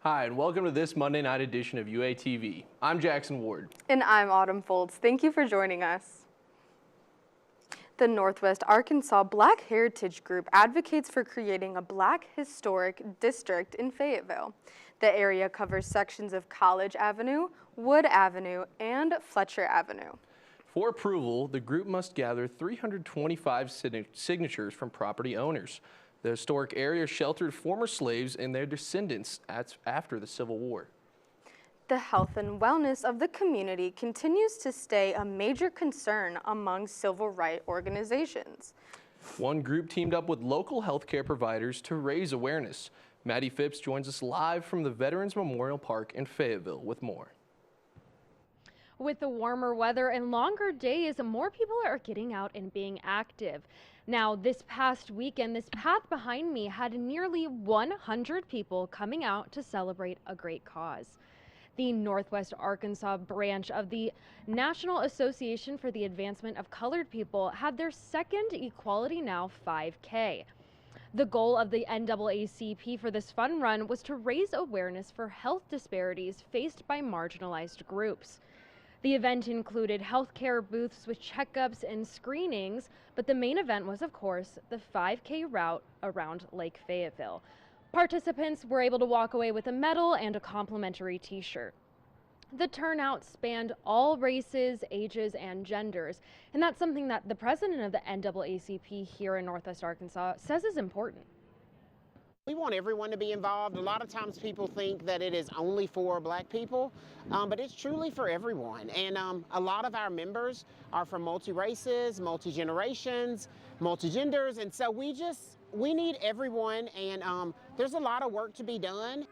Hi, and welcome to this Monday night edition of UATV. I'm Jackson Ward. And I'm Autumn Folds. Thank you for joining us. The Northwest Arkansas Black Heritage Group advocates for creating a Black Historic District in Fayetteville. The area covers sections of College Avenue, Wood Avenue, and Fletcher Avenue. For approval, the group must gather 325 signatures from property owners. The historic area sheltered former slaves and their descendants after the Civil War. The health and wellness of the community continues to stay a major concern among civil rights organizations. One group teamed up with local healthcare providers to raise awareness. Maddie Phipps joins us live from the Veterans Memorial Park in Fayetteville with more. With the warmer weather and longer days, more people are getting out and being active. Now, this past weekend, this path behind me had nearly 100 people coming out to celebrate a great cause. The Northwest Arkansas branch of the National Association for the Advancement of Colored People had their second Equality Now 5K. The goal of the NAACP for this fun run was to raise awareness for health disparities faced by marginalized groups. The event included healthcare booths with checkups and screenings, but the main event was, of course, the 5K route around Lake Fayetteville. Participants were able to walk away with a medal and a complimentary t-shirt. The turnout spanned all races, ages, and genders, and that's something that the president of the NAACP here in Northwest Arkansas says is important. We want everyone to be involved. A lot of times people think that it is only for Black people, but it's truly for everyone. And a lot of our members are from multi-races, multi-generations, multi-genders, and so we need everyone, and there's a lot of work to be done.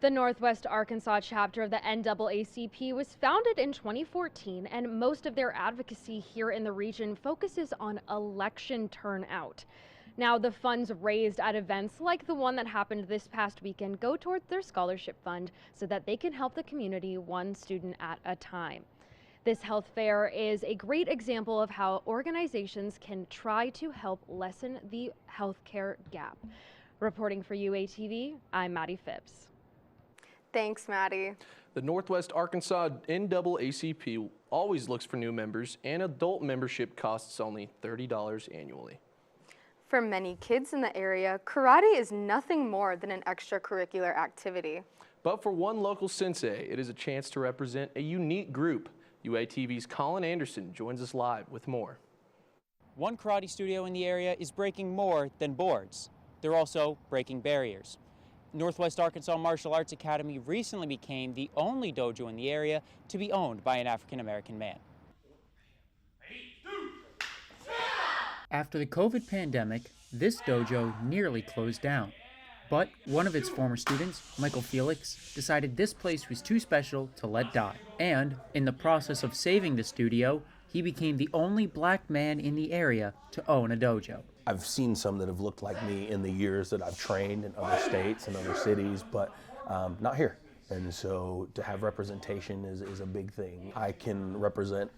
The Northwest Arkansas chapter of the NAACP was founded in 2014, and most of their advocacy here in the region focuses on election turnout. Now, the funds raised at events like the one that happened this past weekend go toward their scholarship fund so that they can help the community one student at a time. This health fair is a great example of how organizations can try to help lessen the healthcare gap. Reporting for UATV, I'm Maddie Phipps. Thanks, Maddie. The Northwest Arkansas NAACP always looks for new members, and adult membership costs only $30 annually. For many kids in the area, karate is nothing more than an extracurricular activity. But for one local sensei, it is a chance to represent a unique group. UATV's Colin Anderson joins us live with more. One karate studio in the area is breaking more than boards. They're also breaking barriers. Northwest Arkansas Martial Arts Academy recently became the only dojo in the area to be owned by an African-American man. After the COVID pandemic, this dojo nearly closed down. But one of its former students, Michael Felix, decided this place was too special to let die. And in the process of saving the studio, he became the only Black man in the area to own a dojo. I've seen some that have looked like me in the years that I've trained in other states and other cities, but not here. And so to have representation is a big thing. I can represent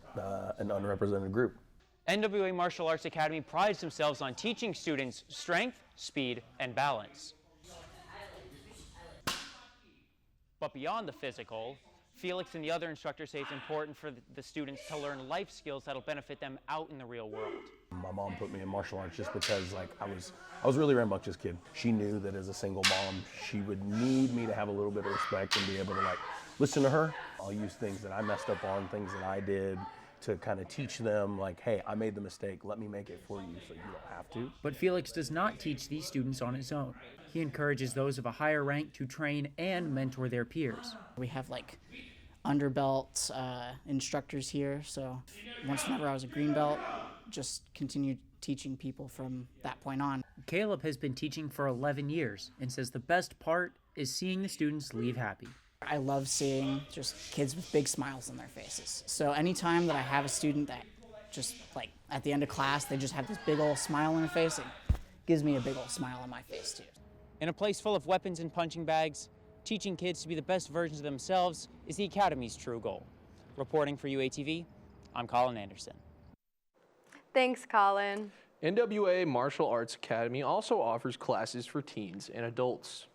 an unrepresented group. NWA Martial Arts Academy prides themselves on teaching students strength, speed, and balance. But beyond the physical, Felix and the other instructors say it's important for the students to learn life skills that'll benefit them out in the real world. My mom put me in martial arts just because I was really rambunctious kid. She knew that as a single mom, she would need me to have a little bit of respect and be able to listen to her. I'll use things that I messed up on, things that I did, to kind of teach them, hey, I made the mistake, let me make it for you so you don't have to. But Felix does not teach these students on his own. He encourages those of a higher rank to train and mentor their peers. We have underbelt instructors here, so whenever I was a green belt, just continued teaching people from that point on. Caleb has been teaching for 11 years and says the best part is seeing the students leave happy. I love seeing just kids with big smiles on their faces. So anytime that I have a student that just at the end of class, they just have this big old smile on their face, it gives me a big old smile on my face too. In a place full of weapons and punching bags, teaching kids to be the best versions of themselves is the Academy's true goal. Reporting for UATV, I'm Colin Anderson. Thanks, Colin. NWA Martial Arts Academy also offers classes for teens and adults.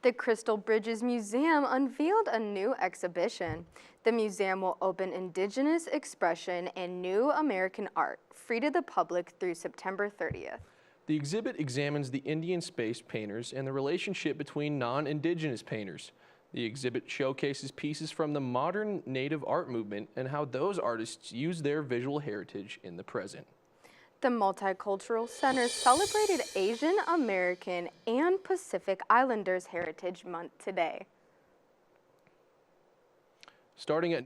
The Crystal Bridges Museum unveiled a new exhibition. The museum will open Indigenous expression and new American art, free to the public through September 30th. The exhibit examines the Indian space painters and the relationship between non-Indigenous painters. The exhibit showcases pieces from the modern Native art movement and how those artists use their visual heritage in the present. The Multicultural Center celebrated Asian American and Pacific Islanders Heritage Month today. Starting at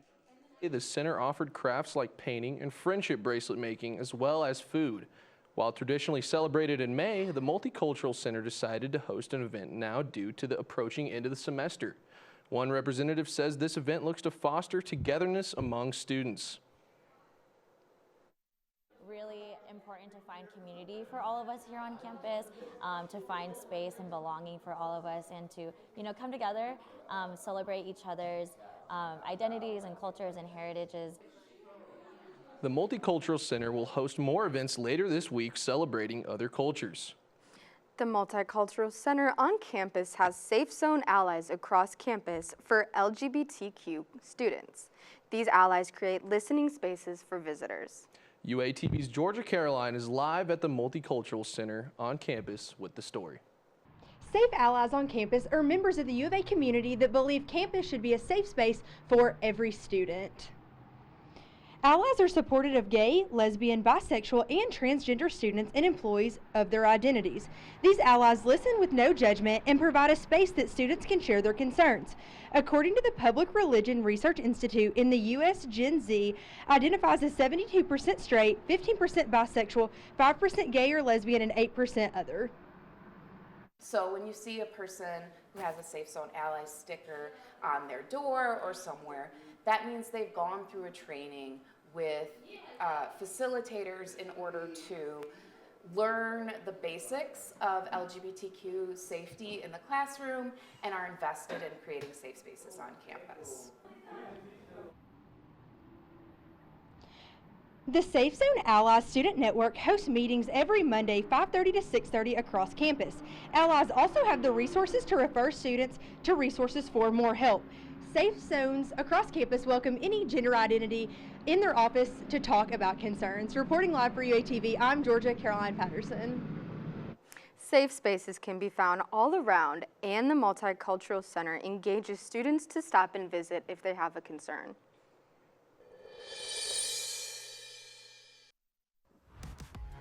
the center offered crafts like painting and friendship bracelet making, as well as food. While traditionally celebrated in May, the Multicultural Center decided to host an event now due to the approaching end of the semester. One representative says this event looks to foster togetherness among students. Really important to find community for all of us here on campus, to find space and belonging for all of us, and to come together, celebrate each other's identities and cultures and heritages. The Multicultural Center will host more events later this week celebrating other cultures. The Multicultural Center on campus has Safe Zone allies across campus for LGBTQ students. These allies create listening spaces for visitors. UATV's Georgia Caroline is live at the Multicultural Center on campus with the story. Safe Allies on campus are members of the U of A community that believe campus should be a safe space for every student. Allies are supportive of gay, lesbian, bisexual, and transgender students and employees of their identities. These allies listen with no judgment and provide a space that students can share their concerns. According to the Public Religion Research Institute, in the U.S., Gen Z identifies as 72% straight, 15% bisexual, 5% gay or lesbian, and 8% other. So when you see a person who has a Safe Zone Ally sticker on their door or somewhere, that means they've gone through a training with facilitators in order to learn the basics of LGBTQ safety in the classroom and are invested in creating safe spaces on campus. The Safe Zone Allies Student Network hosts meetings every Monday, 5:30 to 6:30 across campus. Allies also have the resources to refer students to resources for more help. Safe Zones across campus welcome any gender identity in their office to talk about concerns. Reporting live for UATV, I'm Georgia Caroline Patterson. Safe spaces can be found all around, and the Multicultural Center engages students to stop and visit if they have a concern.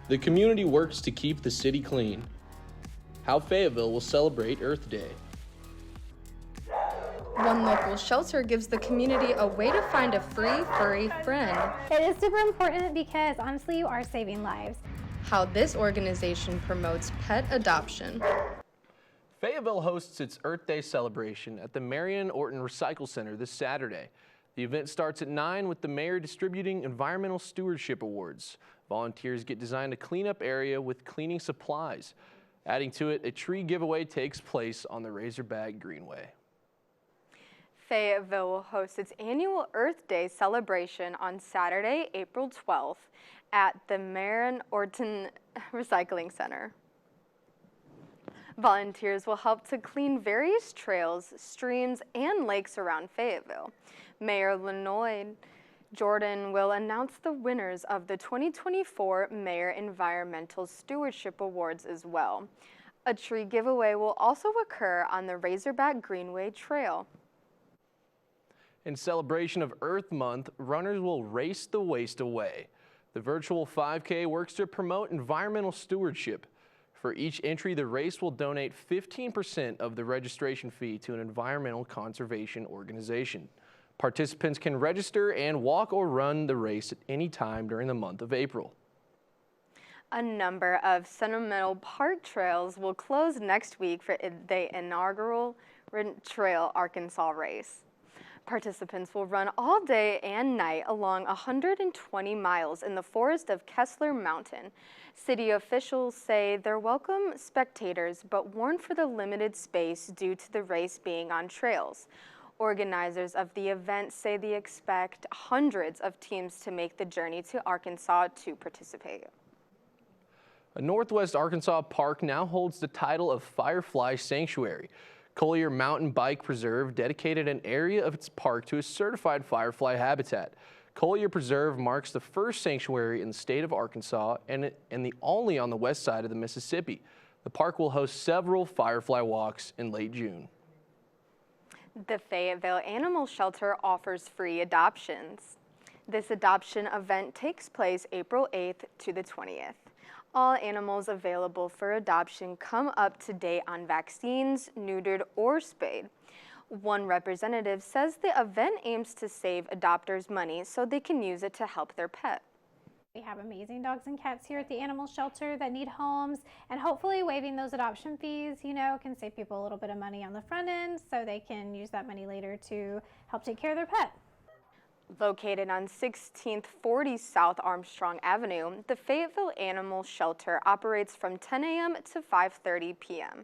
The community works to keep the city clean. How Fayetteville will celebrate Earth Day. One local shelter gives the community a way to find a free furry friend. It is super important because honestly, you are saving lives. How this organization promotes pet adoption. Fayetteville hosts its Earth Day celebration at the Marion Orton Recycle Center this Saturday. The event starts at 9 with the mayor distributing environmental stewardship awards. Volunteers get designed a cleanup area with cleaning supplies. Adding to it, a tree giveaway takes place on the Razorback Greenway. Fayetteville will host its annual Earth Day celebration on Saturday, April 12th at the Marion Orton Recycling Center. Volunteers will help to clean various trails, streams, and lakes around Fayetteville. Mayor Lenoyd Jordan will announce the winners of the 2024 Mayor Environmental Stewardship Awards as well. A tree giveaway will also occur on the Razorback Greenway Trail. In celebration of Earth Month, runners will race the waste away. The virtual 5K works to promote environmental stewardship. For each entry, the race will donate 15% of the registration fee to an environmental conservation organization. Participants can register and walk or run the race at any time during the month of April. A number of Sentimental Park trails will close next week for the inaugural Trail Arkansas race. Participants will run all day and night along 120 miles in the forest of Kessler Mountain. City officials say they'll welcome spectators but warn for the limited space due to the race being on trails. Organizers of the event say they expect hundreds of teams to make the journey to Arkansas to participate. A Northwest Arkansas park now holds the title of Firefly Sanctuary. Collier Mountain Bike Preserve dedicated an area of its park to a certified firefly habitat. Collier Preserve marks the first sanctuary in the state of Arkansas and the only on the west side of the Mississippi. The park will host several firefly walks in late June. The Fayetteville Animal Shelter offers free adoptions. This adoption event takes place April 8th to the 20th. All animals available for adoption come up to date on vaccines, neutered, or spayed. One representative says the event aims to save adopters money so they can use it to help their pet. We have amazing dogs and cats here at the animal shelter that need homes, and hopefully waiving those adoption fees, can save people a little bit of money on the front end so they can use that money later to help take care of their pet. Located on 1640 South Armstrong Avenue, the Fayetteville Animal Shelter operates from 10 a.m. to 5:30 p.m.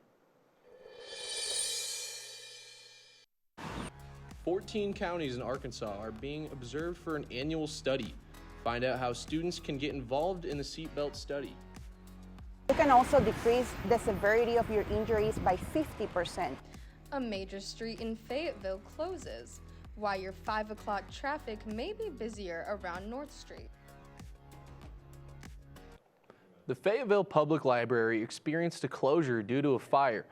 14 counties in Arkansas are being observed for an annual study. Find out how students can get involved in the seatbelt study. You can also decrease the severity of your injuries by 50%. A major street in Fayetteville closes, while your 5 o'clock traffic may be busier around North Street. The Fayetteville Public Library experienced a closure due to a fire.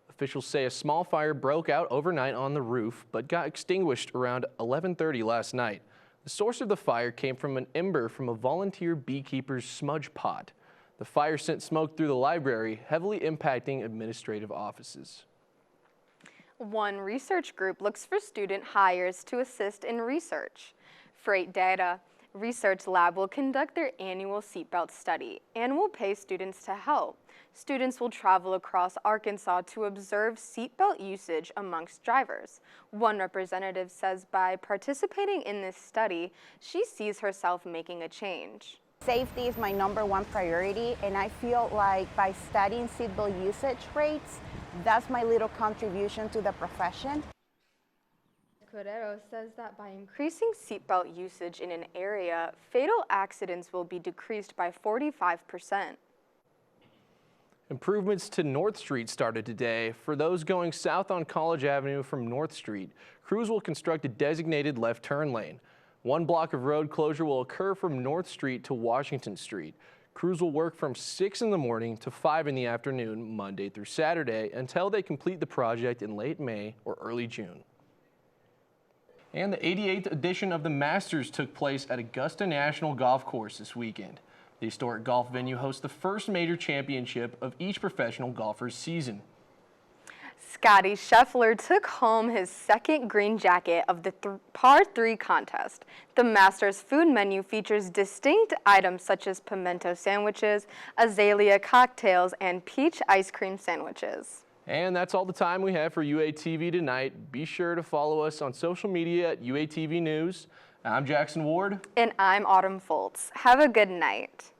Officials say a small fire broke out overnight on the roof, but got extinguished around 11:30 last night. The source of the fire came from an ember from a volunteer beekeeper's smudge pot. The fire sent smoke through the library, heavily impacting administrative offices. One research group looks for student hires to assist in research. Freight Data Research Lab will conduct their annual seatbelt study and will pay students to help. Students will travel across Arkansas to observe seatbelt usage amongst drivers. One representative says by participating in this study, she sees herself making a change. Safety is my #1 priority, and I feel like by studying seatbelt usage rates, that's my little contribution to the profession. Cordero says that by increasing seatbelt usage in an area, fatal accidents will be decreased by 45%. Improvements to North Street started today. For those going south on College Avenue from North Street, crews will construct a designated left turn lane. 1 block of road closure will occur from North Street to Washington Street. Crews will work from 6 in the morning to 5 in the afternoon, Monday through Saturday, until they complete the project in late May or early June. And the 88th edition of the Masters took place at Augusta National Golf Course this weekend. The historic golf venue hosts the first major championship of each professional golfer's season. Scotty Scheffler took home his second green jacket of the par 3 contest. The Masters food menu features distinct items such as pimento sandwiches, azalea cocktails, and peach ice cream sandwiches. And that's all the time we have for UATV tonight. Be sure to follow us on social media at UATV News. I'm Jackson Ward. And I'm Autumn Foltz. Have a good night.